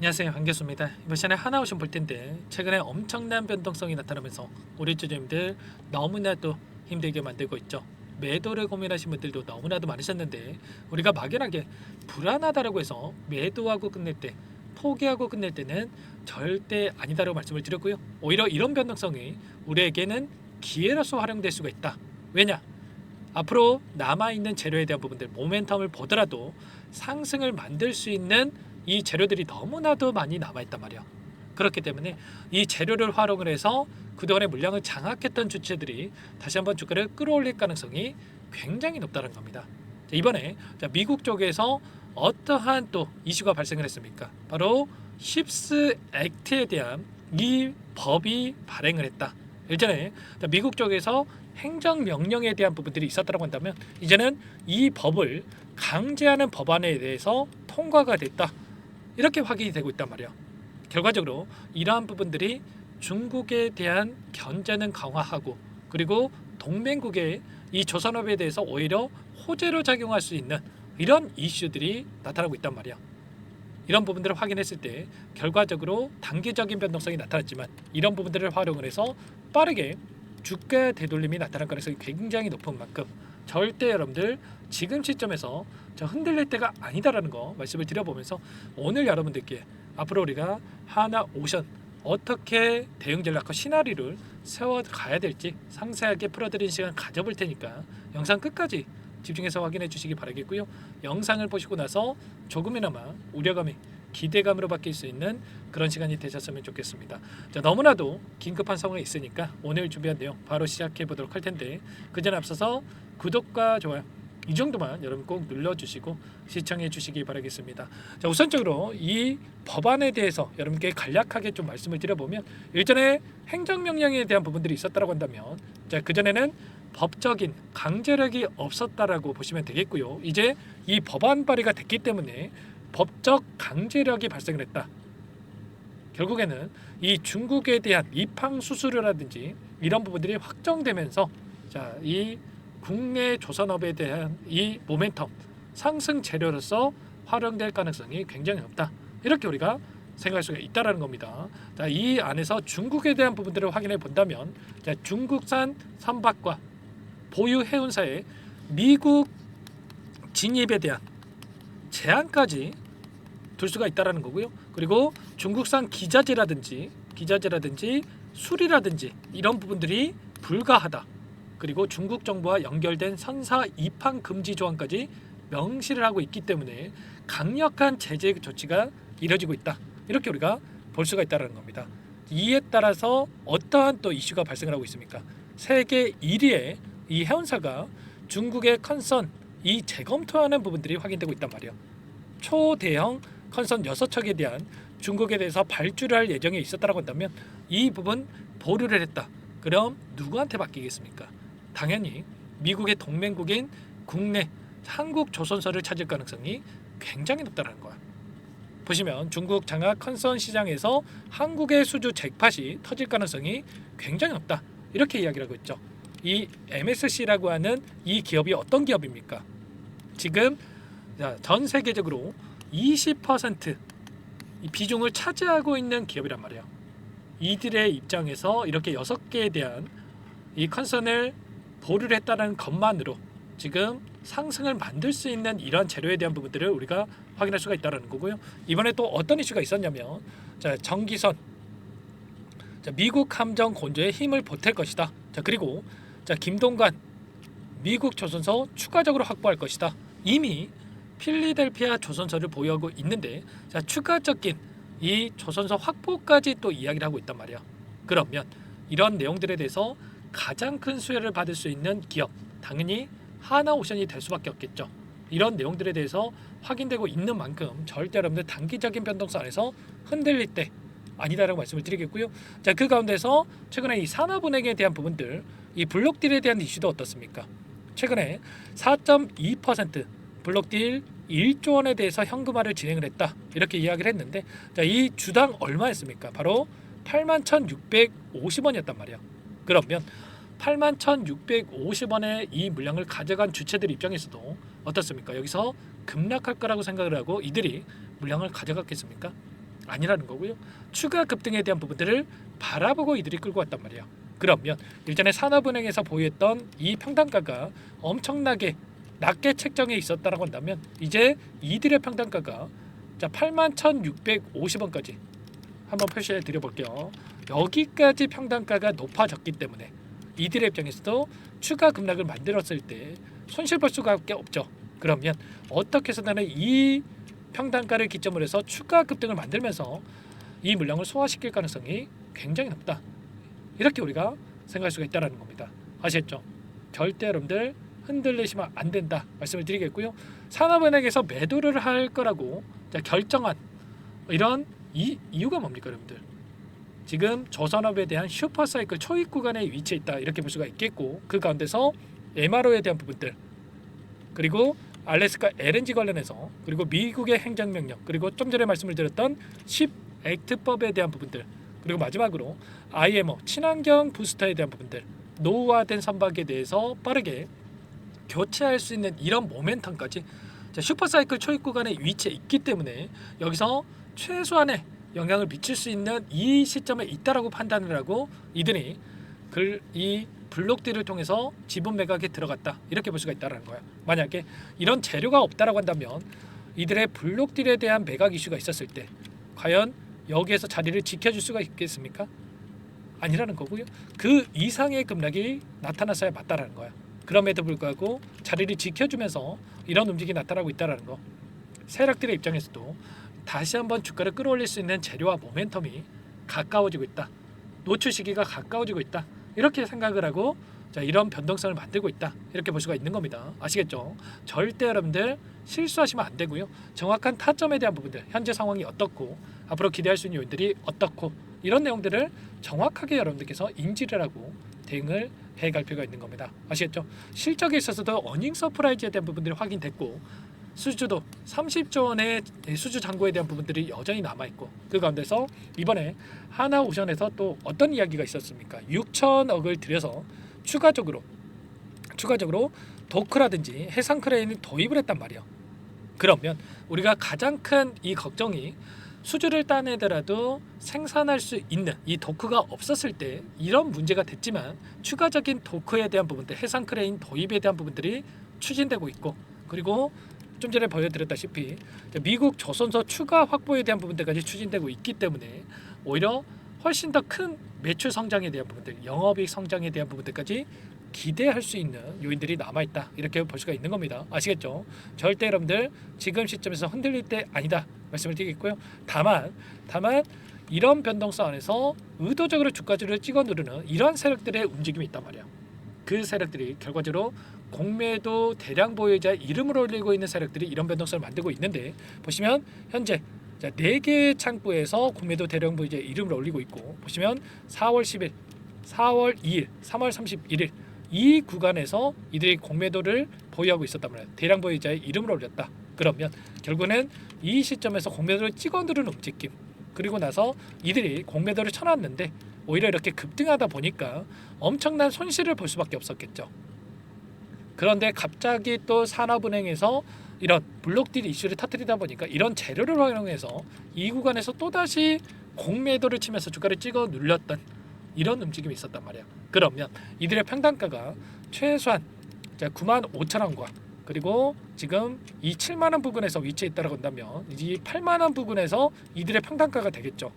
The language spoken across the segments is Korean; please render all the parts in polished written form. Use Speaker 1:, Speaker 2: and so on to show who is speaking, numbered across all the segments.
Speaker 1: 안녕하세요, 반갑습니다. 이번 시간에 하나오션 볼 텐데 최근에 엄청난 변동성이 나타나면서 우리 주주님들 너무나도 힘들게 만들고 있죠. 매도를 고민하신 분들도 너무나도 많으셨는데 우리가 막연하게 불안하다라고 해서 매도하고 끝낼 때 포기하고 끝낼 때는 절대 아니다라고 말씀을 드렸고요. 오히려 이런 변동성이 우리에게는 기회로서 활용될 수가 있다. 왜냐? 앞으로 남아있는 재료에 대한 부분들 모멘텀을 보더라도 상승을 만들 수 있는 이 재료들이 너무나도 많이 남아있단 말이야. 그렇기 때문에 이 재료를 활용을 해서 그동안의 물량을 장악했던 주체들이 다시 한번 주가를 끌어올릴 가능성이 굉장히 높다는 겁니다. 이번에 미국 쪽에서 어떠한 또 이슈가 발생을 했습니까? 바로 힙스 액트에 대한 이 법이 발행을 했다. 예전에 미국 쪽에서 행정명령에 대한 부분들이 있었다고 한다면 이제는 이 법을 강제하는 법안에 대해서 통과가 됐다. 이렇게 확인이 되고 있단 말이야. 결과적으로 이러한 부분들이 중국에 대한 견제는 강화하고 그리고 동맹국의 이 조선업에 대해서 오히려 호재로 작용할 수 있는 이런 이슈들이 나타나고 있단 말이야. 이런 부분들을 확인했을 때 결과적으로 단기적인 변동성이 나타났지만 이런 부분들을 활용을 해서 빠르게 주가 되돌림이 나타날 가능성이 굉장히 높은 만큼 절대 여러분들 지금 시점에서 흔들릴 때가 아니다라는 거 말씀을 드려보면서 오늘 여러분들께 앞으로 우리가 하나오션 어떻게 대응 전략과 시나리오를 세워가야 될지 상세하게 풀어드리는 시간 가져볼 테니까 영상 끝까지 집중해서 확인해 주시기 바라겠고요. 영상을 보시고 나서 조금이나마 우려감이 기대감으로 바뀔 수 있는 그런 시간이 되셨으면 좋겠습니다. 자, 너무나도 긴급한 상황이 있으니까 오늘 준비한 내용 바로 시작해 보도록 할 텐데 그 전에 앞서서 구독과 좋아요 이 정도만 여러분 꼭 눌러주시고 시청해 주시기 바라겠습니다. 자, 우선적으로 이 법안에 대해서 여러분께 간략하게 좀 말씀을 드려보면 일전에 행정명령에 대한 부분들이 있었다고 한다면 자, 그전에는 법적인 강제력이 없었다라고 보시면 되겠고요. 이제 이 법안 발의가 됐기 때문에 법적 강제력이 발생을 했다. 결국에는 이 중국에 대한 입항 수수료라든지 이런 부분들이 확정되면서 자, 이 국내 조선업에 대한 이 모멘텀 상승 재료로서 활용될 가능성이 굉장히 높다. 이렇게 우리가 생각할 수가 있다라는 겁니다. 자, 이 안에서 중국에 대한 부분들을 확인해 본다면 자, 중국산 선박과 보유 해운사의 미국 진입에 대한 제한까지 둘 수가 있다라는 거고요. 그리고 중국산 기자재라든지 술이라든지 이런 부분들이 불가하다. 그리고 중국 정부와 연결된 선사 입항 금지 조항까지 명시를 하고 있기 때문에 강력한 제재 조치가 이뤄지고 있다. 이렇게 우리가 볼 수가 있다는 겁니다. 이에 따라서 어떠한 또 이슈가 발생을 하고 있습니까? 세계 1위의 이 해운사가 중국의 컨선 이 재검토하는 부분들이 확인되고 있단 말이에요. 초대형 컨선 6척에 대한 중국에 대해서 발주를 할 예정에 있었다고 한다면 이 부분 보류를 했다. 그럼 누구한테 맡기겠습니까? 당연히 미국의 동맹국인 국내 한국 조선사를 찾을 가능성이 굉장히 높다는 거야. 보시면 중국 장학 컨선 시장에서 한국의 수주 잭팟이 터질 가능성이 굉장히 높다. 이렇게 이야기를 하고 있죠. 이 MSC라고 하는 이 기업이 어떤 기업입니까? 지금 전 세계적으로 20% 이 비중을 차지하고 있는 기업이란 말이에요. 이들의 입장에서 이렇게 6개에 대한 이 컨선을 보류를 했다는 것만으로 지금 상승을 만들 수 있는 이러한 재료에 대한 부분들을 우리가 확인할 수가 있다는 거고요. 이번에 또 어떤 이슈가 있었냐면 자, 정기선 자, 미국 함정 건조에 힘을 보탤 것이다. 자, 그리고 자, 김동관 미국 조선소 추가적으로 확보할 것이다. 이미 필리델피아 조선소를 보유하고 있는데 자, 추가적인 이 조선소 확보까지 또 이야기를 하고 있단 말이야. 그러면 이런 내용들에 대해서 가장 큰 수혜를 받을 수 있는 기업 당연히 하나오션이 될 수밖에 없겠죠. 이런 내용들에 대해서 확인되고 있는 만큼 절대 여러분들 단기적인 변동성 안에서 흔들릴 때 아니다라고 말씀을 드리겠고요. 자, 그 가운데서 최근에 이 산업은행에 대한 부분들 이 블록딜에 대한 이슈도 어떻습니까? 최근에 4.2% 블록딜 1조 원에 대해서 현금화를 진행을 했다. 이렇게 이야기를 했는데 자, 이 주당 얼마였습니까? 바로 81,650원이었단 말이야. 그러면 81,650원의 이 물량을 가져간 주체들 입장에서도 어떻습니까? 여기서 급락할 거라고 생각을 하고 이들이 물량을 가져갔겠습니까? 아니라는 거고요. 추가 급등에 대한 부분들을 바라보고 이들이 끌고 왔단 말이야. 그러면 일전에 산업은행에서 보유했던 이 평단가가 엄청나게 낮게 책정해 있었다라고 한다면 이제 이들의 평단가가 자 81,650원까지 한번 표시해 드려 볼게요. 여기까지 평단가가 높아졌기 때문에 이들의 입장에서도 추가 급락을 만들었을 때 손실 볼 수밖에 없죠. 그러면 어떻게 해서든 이 평단가를 기점으로 해서 추가 급등을 만들면서 이 물량을 소화시킬 가능성이 굉장히 높다. 이렇게 우리가 생각할 수가 있다는 겁니다. 아시겠죠? 절대 여러분들 흔들리시면 안 된다 말씀을 드리겠고요. 산업은행에서 매도를 할 거라고 결정한 이런 이유가 뭡니까 여러분들? 지금 조선업에 대한 슈퍼사이클 초입 구간에 위치해 있다 이렇게 볼 수가 있겠고 그 가운데서 MRO에 대한 부분들 그리고 알래스카 LNG 관련해서 그리고 미국의 행정명령 그리고 좀 전에 말씀을 드렸던 10 액트법에 대한 부분들 그리고 마지막으로 IMO 친환경 부스터에 대한 부분들 노후화된 선박에 대해서 빠르게 교체할 수 있는 이런 모멘텀까지 슈퍼사이클 초입 구간에 위치해 있기 때문에 여기서 최소한의 영향을 미칠 수 있는 이 시점에 있다라고 판단을 하고 이들이 이 블록딜을 통해서 지분 매각에 들어갔다 이렇게 볼 수가 있다는 거야. 만약에 이런 재료가 없다라고 한다면 이들의 블록딜에 대한 매각 이슈가 있었을 때 과연 여기에서 자리를 지켜줄 수가 있겠습니까? 아니라는 거고요. 그 이상의 급락이 나타났어야 맞다라는 거야. 그럼에도 불구하고 자리를 지켜주면서 이런 움직임이 나타나고 있다는 거. 세력들의 입장에서도 다시 한번 주가를 끌어올릴 수 있는 재료와 모멘텀이 가까워지고 있다. 노출 시기가 가까워지고 있다. 이렇게 생각을 하고 이런 변동성을 만들고 있다. 이렇게 볼 수가 있는 겁니다. 아시겠죠? 절대 여러분들 실수하시면 안 되고요. 정확한 타점에 대한 부분들, 현재 상황이 어떻고 앞으로 기대할 수 있는 요인들이 어떻고 이런 내용들을 정확하게 여러분들께서 인지를 하고 대응을 해갈 필요가 있는 겁니다. 아시겠죠? 실적에 있어서도 어닝 서프라이즈에 대한 부분들이 확인됐고 수주도 30조 원의 수주 잔고에 대한 부분들이 여전히 남아있고 그 가운데서 이번에 하나오션에서 또 어떤 이야기가 있었습니까? 6천억을 들여서 추가적으로 도크라든지 해상 크레인을 도입을 했단 말이에요. 그러면 우리가 가장 큰 이 걱정이 수주를 따내더라도 생산할 수 있는 이 도크가 없었을 때 이런 문제가 됐지만 추가적인 도크에 대한 부분들 해상 크레인 도입에 대한 부분들이 추진되고 있고 그리고 좀 전에 보여드렸다시피 미국 조선소 추가 확보에 대한 부분들까지 추진되고 있기 때문에 오히려 훨씬 더 큰 매출 성장에 대한 부분들 영업이익 성장에 대한 부분들까지 기대할 수 있는 요인들이 남아있다 이렇게 볼 수가 있는 겁니다. 아시겠죠? 절대 여러분들 지금 시점에서 흔들릴 때 아니다 말씀을 드리겠고요. 다만 이런 변동성 안에서 의도적으로 주가지를 찍어 누르는 이런 세력들의 움직임이 있단 말이야. 그 세력들이 결과적으로 공매도 대량 보유자 이름을 올리고 있는 세력들이 이런 변동성을 만들고 있는데 보시면 현재 4개의 창구에서 공매도 대량 보유자 이름을 올리고 있고 보시면 4월 10일, 4월 2일, 3월 31일 이 구간에서 이들이 공매도를 보유하고 있었단 말이에요. 대량 보유자의 이름을 올렸다. 그러면 결국은 이 시점에서 공매도를 찍어 누르는 움직임 그리고 나서 이들이 공매도를 쳐놨는데 오히려 이렇게 급등하다 보니까 엄청난 손실을 볼 수밖에 없었겠죠. 그런데 갑자기 또 산업은행에서 이런 블록딜 이슈를 터뜨리다 보니까 이런 재료를 활용해서 이 구간에서 또다시 공매도를 치면서 주가를 찍어 눌렸던 이런 움직임이 있었단 말이야. 그러면 이들의 평단가가 최소한 95,000원과 그리고 지금 이 7만원 부근에서 위치해 있다고 한다면 이 8만원 부근에서 이들의 평단가가 되겠죠.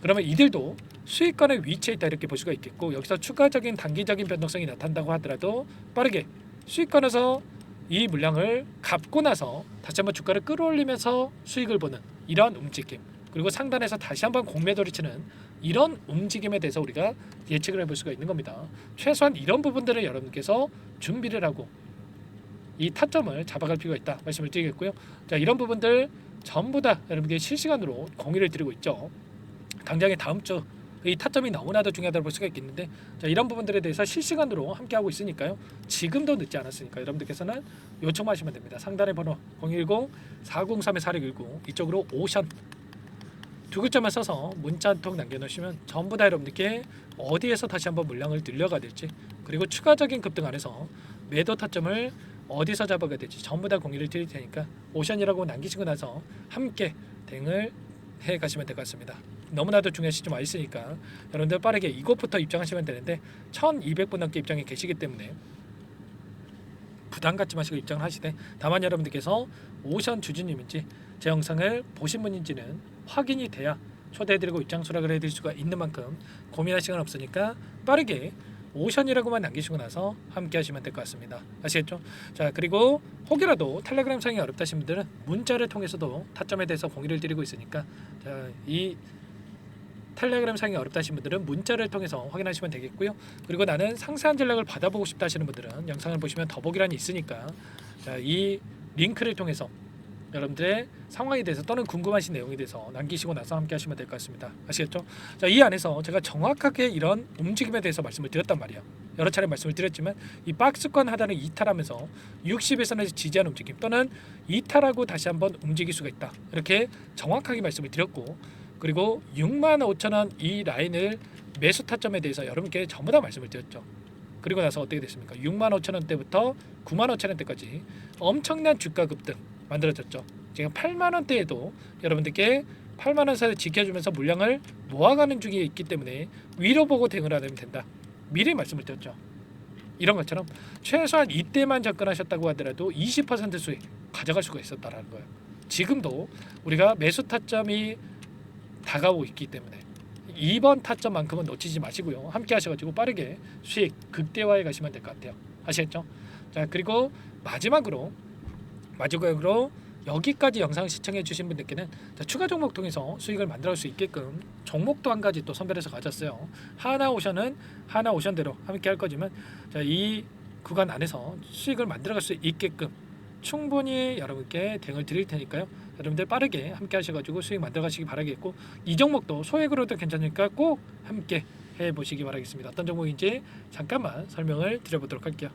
Speaker 1: 그러면 이들도 수익권에 위치해 있다 이렇게 볼 수가 있겠고 여기서 추가적인 단기적인 변동성이 나타난다고 하더라도 빠르게 수익권에서 이 물량을 갚고 나서 다시 한번 주가를 끌어올리면서 수익을 보는 이러한 움직임 그리고 상단에서 다시 한번 공매도를 치는 이런 움직임에 대해서 우리가 예측을 해볼 수가 있는 겁니다. 최소한 이런 부분들을 여러분께서 준비를 하고 이 타점을 잡아갈 필요가 있다 말씀을 드리겠고요. 자, 이런 부분들 전부 다 여러분께 실시간으로 공유를 드리고 있죠. 당장에 다음 주 이 타점이 너무나도 중요하다고 볼 수가 있겠는데 자, 이런 부분들에 대해서 실시간으로 함께하고 있으니까요. 지금도 늦지 않았으니까 여러분들께서는 요청하시면 됩니다. 상단의 번호 010-403-4619 이쪽으로 오션 두 글자만 써서 문자 한 통 남겨놓으시면 전부 다 여러분들께 어디에서 다시 한번 물량을 늘려가 될지 그리고 추가적인 급등 안에서 매도 타점을 어디서 잡아가야 될지 전부 다 공유를 드릴 테니까 오션이라고 남기시고 나서 함께 대응을 해 가시면 될 것 같습니다. 너무나도 중요한 시점 와 있으니까 여러분들 빠르게 이것부터 입장하시면 되는데 1200분 넘게 입장에 계시기 때문에 부담 갖지 마시고 입장을 하시되, 다만 여러분들께서 오션 주주님인지 제 영상을 보신 분인지는 확인이 돼야 초대해드리고 입장 수락을 해드릴 수가 있는 만큼 고민할 시간 없으니까 빠르게 오션이라고만 남기시고 나서 함께 하시면 될 것 같습니다. 아시겠죠? 자, 그리고 혹이라도 텔레그램 상이 어렵다 하신 분들은 문자를 통해서도 타점에 대해서 공유를 드리고 있으니까, 자, 이 텔레그램 상이 어렵다 하신 분들은 문자를 통해서 확인하시면 되겠고요. 그리고 나는 상세한 전략을 받아보고 싶다 하시는 분들은 영상을 보시면 더보기란이 있으니까, 자, 이 링크를 통해서 여러분들의 상황에 대해서 또는 궁금하신 내용에 대해서 남기시고 나서 함께 하시면 될 것 같습니다. 아시겠죠? 자, 이 안에서 제가 정확하게 이런 움직임에 대해서 말씀을 드렸단 말이에요. 여러 차례 말씀을 드렸지만 이 박스권 하단을 이탈하면서 60에서는 지지하는 움직임 또는 이탈하고 다시 한번 움직일 수가 있다, 이렇게 정확하게 말씀을 드렸고, 그리고 65,000원 이 라인을 매수 타점에 대해서 여러분께 전부 다 말씀을 드렸죠. 그리고 나서 어떻게 됐습니까? 65,000원대부터 95,000원대까지 엄청난 주가 급등 만들어졌죠. 지금 8만원대에도 여러분들께 8만원 사이에 지켜주면서 물량을 모아가는 중에 있기 때문에 위로 보고 대응을 하면 된다, 미리 말씀을 드렸죠. 이런 것처럼 최소한 이때만 접근하셨다고 하더라도 20% 수익 가져갈 수가 있었다라는 거예요. 지금도 우리가 매수 타점이 다가오고 있기 때문에 이번 타점만큼은 놓치지 마시고요. 함께 하셔가지고 빠르게 수익 극대화해 가시면 될 것 같아요. 아시겠죠? 자, 그리고 마지막으로 여기까지 영상 시청해 주신 분들께는 추가 종목 통해서 수익을 만들어 수 있게끔 종목도 한 가지 또 선별해서 가졌어요. 하나오션은 하나오션대로 함께 할 거지만, 자, 이 구간 안에서 수익을 만들어갈 수 있게끔 충분히 여러분께 대응을 드릴 테니까요. 여러분들 빠르게 함께 하셔가지고 수익 만들어가시기 바라겠고, 이 종목도 소액으로도 괜찮으니까 꼭 함께 해보시기 바라겠습니다. 어떤 종목인지 잠깐만 설명을 드려보도록 할게요.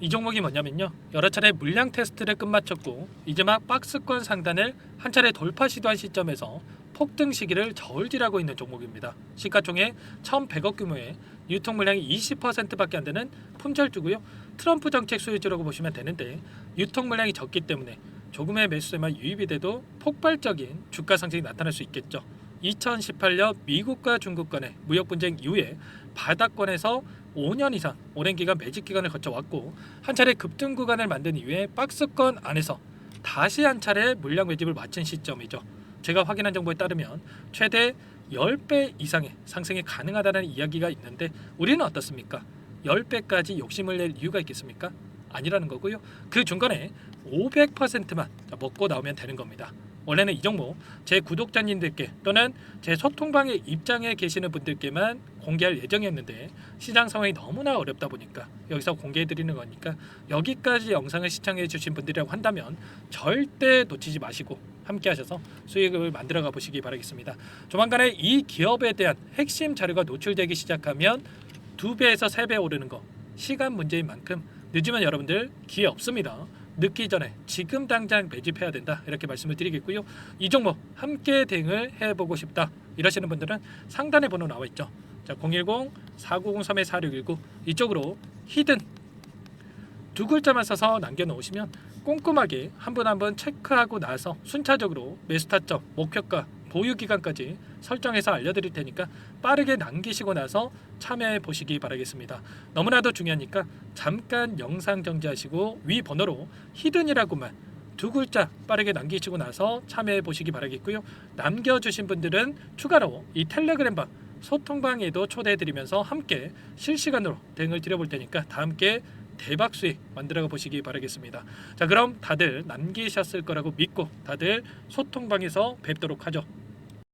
Speaker 1: 이 종목이 뭐냐면요, 여러 차례 물량 테스트를 끝마쳤고 이제 막 박스권 상단을 한 차례 돌파 시도한 시점에서 폭등 시기를 저울질하고 있는 종목입니다. 시가총액 1,100억 규모의 유통 물량이 20%밖에 안 되는 품절주고요. 트럼프 정책 수혜주라고 보시면 되는데, 유통 물량이 적기 때문에 조금의 매수세만 유입이 돼도 폭발적인 주가 상승이 나타날 수 있겠죠. 2018년 미국과 중국 간의 무역 분쟁 이후에 바닥권에서 5년 이상 오랜 기간 매집 기간을 거쳐왔고, 한 차례 급등 구간을 만든 이후에 박스권 안에서 다시 한 차례 물량 매집을 마친 시점이죠. 제가 확인한 정보에 따르면 최대 10배 이상의 상승이 가능하다는 이야기가 있는데, 우리는 어떻습니까? 10배까지 욕심을 낼 이유가 있겠습니까? 아니라는 거고요. 그 중간에 500%만 먹고 나오면 되는 겁니다. 원래는 이 종목 제 구독자님들께 또는 제 소통방에 입장해 계시는 분들께만 공개할 예정이었는데, 시장 상황이 너무나 어렵다 보니까 여기서 공개해 드리는 거니까, 여기까지 영상을 시청해 주신 분들이라고 한다면 절대 놓치지 마시고 함께 하셔서 수익을 만들어 가 보시기 바라겠습니다. 조만간에 이 기업에 대한 핵심 자료가 노출되기 시작하면 2배에서 3배 오르는 거 시간 문제인 만큼 늦으면 여러분들 기회 없습니다. 늦기 전에 지금 당장 매집해야 된다, 이렇게 말씀을 드리겠고요. 이 종목 함께 대응을 해보고 싶다 이러시는 분들은 상단에 번호 나와 있죠. 자, 010-4903-4619 이쪽으로 히든 두 글자만 써서 남겨놓으시면 꼼꼼하게 한 분 한 분 체크하고 나서 순차적으로 매수 타점, 목표가, 보유 기간까지 설정해서 알려드릴 테니까 빠르게 남기시고 나서 참여해 보시기 바라겠습니다. 너무나도 중요하니까 잠깐 영상 정지하시고 위 번호로 히든이라고만 두 글자 빠르게 남기시고 나서 참여해 보시기 바라겠고요. 남겨주신 분들은 추가로 이 텔레그램방 소통방에도 초대해드리면서 함께 실시간으로 대응을 드려볼 테니까 다 함께 대박 수익 만들어 보시기 바라겠습니다. 자, 그럼 다들 남기셨을 거라고 믿고 다들 소통방에서 뵙도록 하죠.